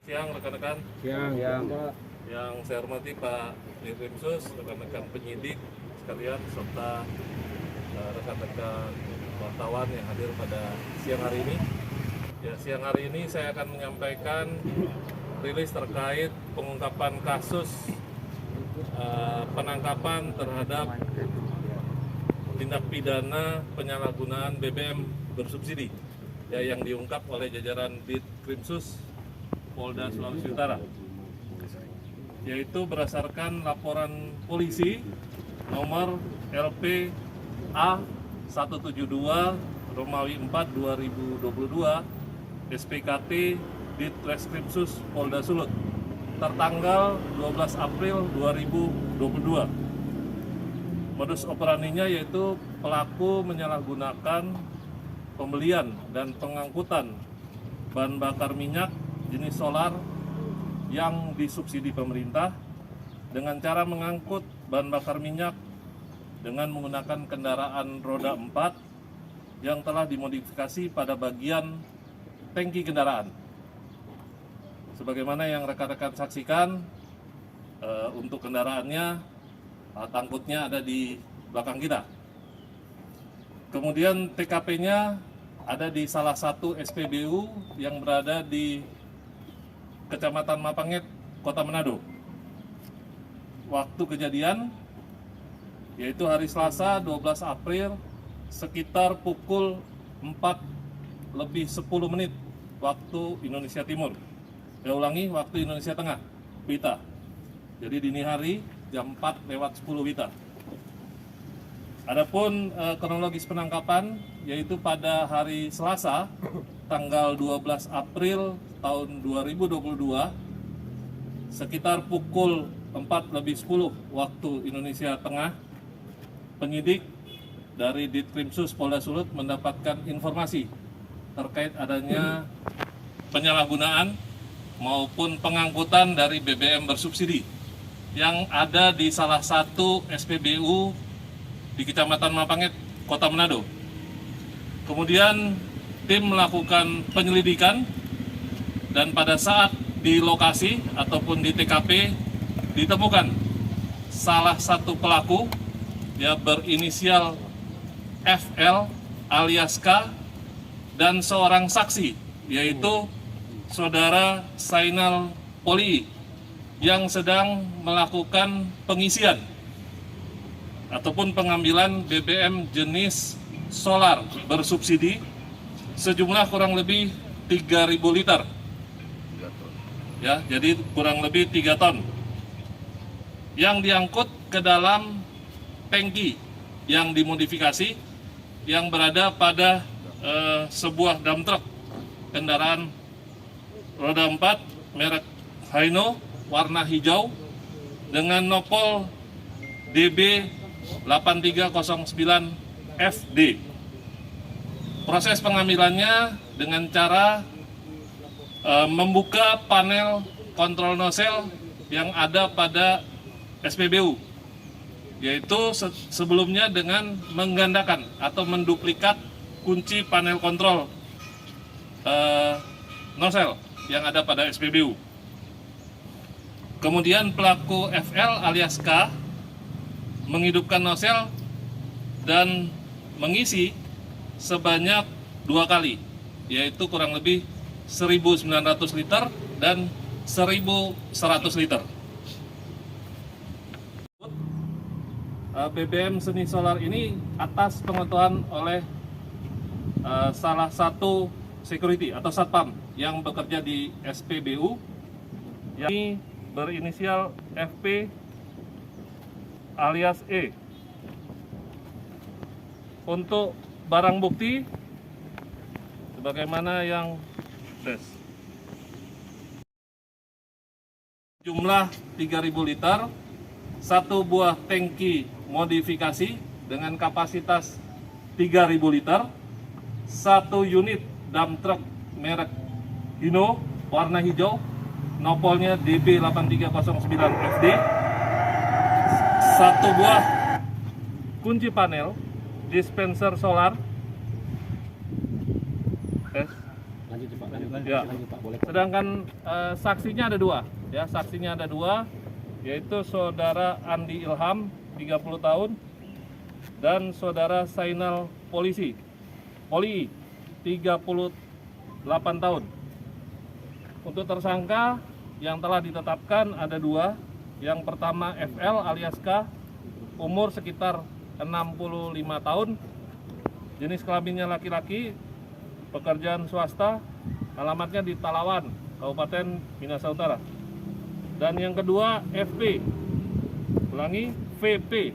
Siang rekan-rekan. Siang. Yang saya hormati Pak Dirkrimsus, rekan-rekan penyidik sekalian, serta rekan-rekan wartawan yang hadir pada siang hari ini. Ya, siang hari ini saya akan menyampaikan rilis terkait pengungkapan kasus penangkapan terhadap tindak pidana penyalahgunaan BBM bersubsidi ya, yang diungkap oleh jajaran Ditkrimsus Polda Sulawesi Utara, yaitu berdasarkan laporan polisi nomor LPA 172 Romawi 4 2022 SPKT Ditkrimsus Polda Sulut tertanggal 12 April 2022. Modus operandinya yaitu pelaku menyalahgunakan pembelian dan pengangkutan bahan bakar minyak jenis solar yang disubsidi pemerintah dengan cara mengangkut bahan bakar minyak dengan menggunakan kendaraan roda 4 yang telah dimodifikasi pada bagian tangki kendaraan. Sebagaimana yang rekan-rekan saksikan, untuk kendaraannya, angkutnya ada di belakang kita. Kemudian TKP-nya ada di salah satu SPBU yang berada di Kecamatan Mapanget, Kota Manado. Waktu kejadian yaitu hari Selasa 12 April sekitar pukul 4:10 waktu Indonesia Timur. Saya ulangi, waktu Indonesia Tengah, WITA. Jadi dini hari jam 4:10 WITA. Adapun kronologis penangkapan yaitu pada hari Selasa tanggal 12 April tahun 2022 sekitar pukul 4:10 waktu Indonesia Tengah, penyidik dari Ditkrimsus Polda Sulut mendapatkan informasi terkait adanya penyalahgunaan maupun pengangkutan dari BBM bersubsidi yang ada di salah satu SPBU di Kecamatan Mapanget, Kota Manado. Kemudian tim melakukan penyelidikan dan pada saat di lokasi ataupun di TKP ditemukan salah satu pelaku ya berinisial FL alias K dan seorang saksi yaitu saudara Sainal Poli yang sedang melakukan pengisian ataupun pengambilan BBM jenis solar bersubsidi sejumlah kurang lebih 3.000 liter. Ya, jadi kurang lebih 3 ton. Yang diangkut ke dalam tangki yang dimodifikasi yang berada pada sebuah dump truck kendaraan roda 4 merek Hino warna hijau dengan nopol DB 8309 FD. Proses pengambilannya dengan cara membuka panel kontrol nozzle yang ada pada SPBU, yaitu sebelumnya dengan menggandakan atau menduplikat kunci panel kontrol nozzle yang ada pada SPBU. Kemudian pelaku FL alias K menghidupkan nozzle dan mengisi sebanyak 2 kali, yaitu kurang lebih 1.900 liter dan 1.100 liter. BBM seni solar ini atas pengetahuan oleh salah satu security atau satpam yang bekerja di SPBU yang berinisial FP alias E. Untuk barang bukti sebagaimana yang jumlah 3.000 liter, satu buah tangki modifikasi dengan kapasitas 3.000 liter, satu unit dump truck merek Hino warna hijau, nopolnya DB8309 FD, satu buah kunci panel dispenser solar. Ya. Sedangkan saksinya ada dua, ya saksinya ada dua, yaitu saudara Andi Ilham 30 tahun dan saudara Sainal Poli 38 tahun. Untuk tersangka yang telah ditetapkan ada dua. Yang pertama FL alias K, umur sekitar 65 tahun, jenis kelaminnya laki-laki, pekerjaan swasta, alamatnya di Talawan, Kabupaten Minahasa Utara. Dan yang kedua FP, ulangi VP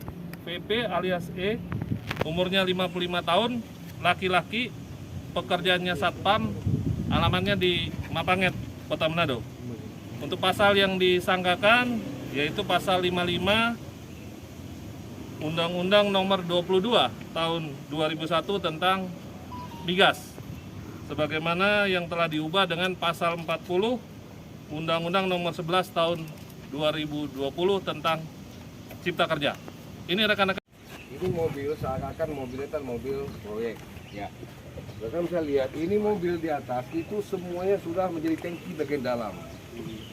alias E, umurnya 55 tahun, laki-laki, pekerjaannya satpam, alamatnya di Mapanget, Kota Manado. Untuk pasal yang disangkakan yaitu pasal 55 Undang-Undang Nomor 22 Tahun 2001 tentang migas, sebagaimana yang telah diubah dengan pasal 40 Undang-Undang Nomor 11 Tahun 2020 tentang Cipta Kerja. Ini rekan-rekan. Ini mobil seakan-akan mobilnya kan mobil proyek. Ya. Bahkan bisa lihat ini mobil di atas itu semuanya sudah menjadi tangki bagian dalam.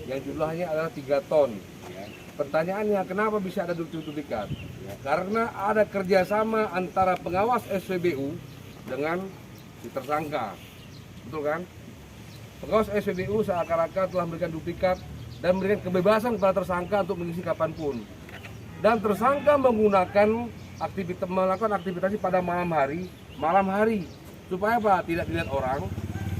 Yang jumlahnya adalah 3 ton. Ya. Pertanyaannya kenapa bisa ada duplikat? Ya. Karena ada kerjasama antara pengawas SPBU dengan si tersangka. Betul kan? Pengawas SPBU seakan-akan telah memberikan duplikat dan memberikan kebebasan kepada tersangka untuk mengisi kapanpun. Dan tersangka melakukan aktivitas pada malam hari supaya apa? Tidak dilihat orang,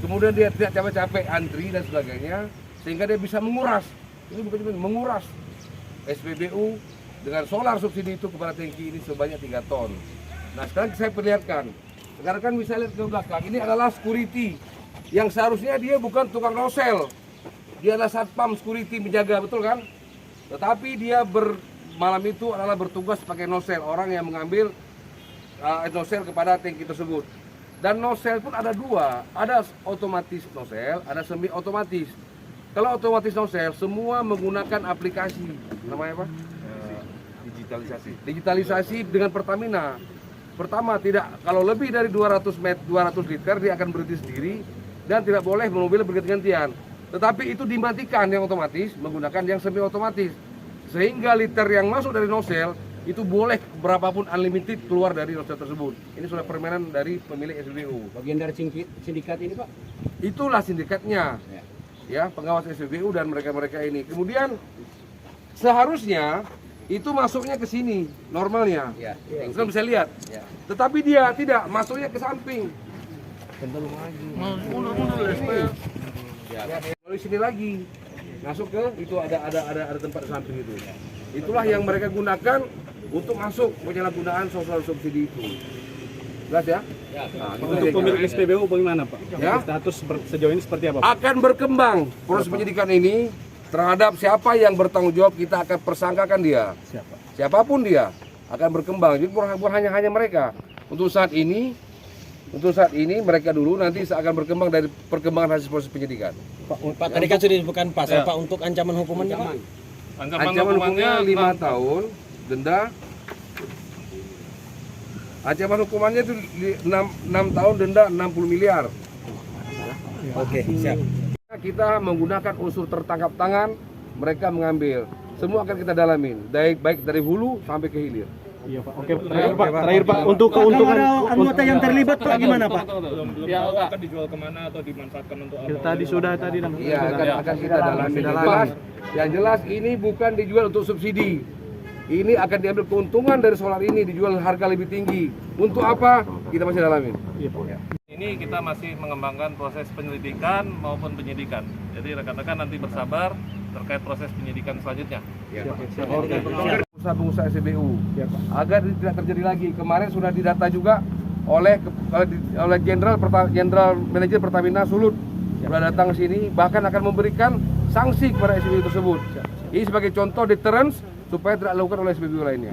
kemudian dia tidak capek-capek antri dan sebagainya, sehingga dia bisa menguras. Ini bukan cuma menguras SPBU dengan solar subsidi itu kepada tangki ini sebanyak 3 ton. Nah sekarang saya perlihatkan. Sekarang kan bisa lihat ke belakang, ini adalah security yang seharusnya dia bukan tukang nosel, dia adalah satpam security menjaga, betul kan? Tetapi dia malam itu adalah bertugas pakai nosel, orang yang mengambil nosel kepada tangki tersebut. Dan nosel pun ada dua, ada otomatis nosel, ada semi otomatis. Kalau otomatis nosel semua menggunakan aplikasi, namanya apa? Digitalisasi dengan Pertamina. Pertama, kalau lebih dari 200 liter dia akan berhenti sendiri dan tidak boleh mobil berganti-gantian. Tetapi itu dimatikan yang otomatis menggunakan yang semi otomatis. Sehingga liter yang masuk dari nosel itu boleh berapapun unlimited keluar dari nosel tersebut. Ini sudah permainan dari pemilik SPBU. Bagian dari sindikat ini Pak? Itulah sindikatnya, ya pengawas SPBU dan mereka-mereka ini. Kemudian seharusnya itu masuknya ke sini normalnya, kita bisa lihat. Ya. Tetapi dia tidak, masuknya ke samping. Lalu sini lagi. Masuk ke itu ada tempat samping itu. Itulah yang mereka gunakan untuk masuk penyalahgunaan sosial subsidi itu. Jelas ya? Nah, untuk pemilik SPBU bagaimana Pak? Ya? Status sejauh ini seperti apa Pak? Akan berkembang proses penyidikan ini terhadap siapa yang bertanggung jawab, kita akan persangkakan dia. Siapapun dia akan berkembang. Jadi bukan hanya mereka. Untuk saat ini mereka dulu, nanti akan berkembang dari perkembangan hasil proses penyidikan. Pak tadi kan sudah disebutkan pasal Pak untuk ancaman hukumannya Pak. Ancaman hukumannya 5 tahun, denda. Ancaman hukumannya itu 6 tahun, denda 60 miliar. Oke, siap. Kita menggunakan unsur tertangkap tangan, mereka mengambil. Semua akan kita dalamin, baik dari hulu sampai ke hilir. Iya Pak. Oke, terakhir Pak, untuk keuntungan anggota yang terlibat Pak gimana Pak? Ya, akan dijual kemana atau dimanfaatkan untuk apa? Tadi Iya, akan kita dalami. Yang jelas ini bukan dijual untuk subsidi. Ini akan diambil keuntungan dari solar ini, dijual harga lebih tinggi. Untuk apa? Kita masih dalamin. Iya Pak. Ini kita masih mengembangkan proses penyelidikan maupun penyidikan. Jadi rekan-rekan nanti bersabar terkait proses penyidikan selanjutnya. Pengusaha SPBU agar tidak terjadi lagi. Kemarin sudah didata juga oleh Jenderal Manajer Pertamina Sulut, sudah datang ke sini, bahkan akan memberikan sanksi kepada SPBU tersebut. Ini sebagai contoh deterrence supaya tidak dilakukan oleh SPBU lainnya.